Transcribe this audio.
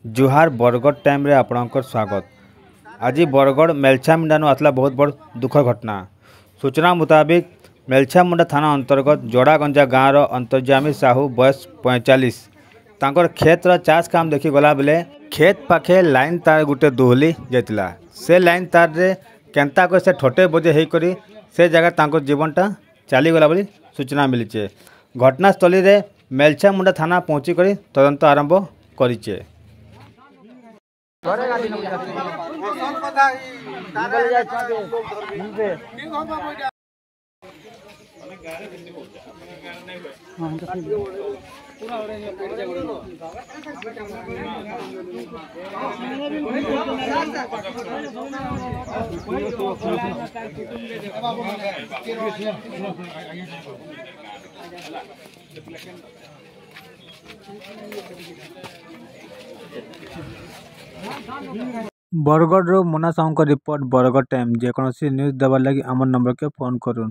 जुहार Bargarh time रे आपणकर स्वागत। आज बरगढ़ मेलछा मुंडानु आसला बहुत बड़ दुख घटना। सूचना मुताबिक मेलछा मुंडा थाना अंतर्गत जोड़ागंजा गाँव अंतर्जामी साहू बयस 45 तांकर खेतर चाष काम देखी गला बेले खेत पाखे लाइन तार गुटे दोहली जाइतिला। से लाइन तार रे केंता कर से ठोटे बजे हे करी से जगह तांकर जीवनटा चलीगला बोली सूचना मिली। घटनास्थली रे मेलछा मुंडा थाना पहुँची करी तदंत आरंभ करिचे। Bargarh Muna Sahu report Bargarh time. जेकोसी न्यूज देवार लगी आम नंबर के फोन करूँ।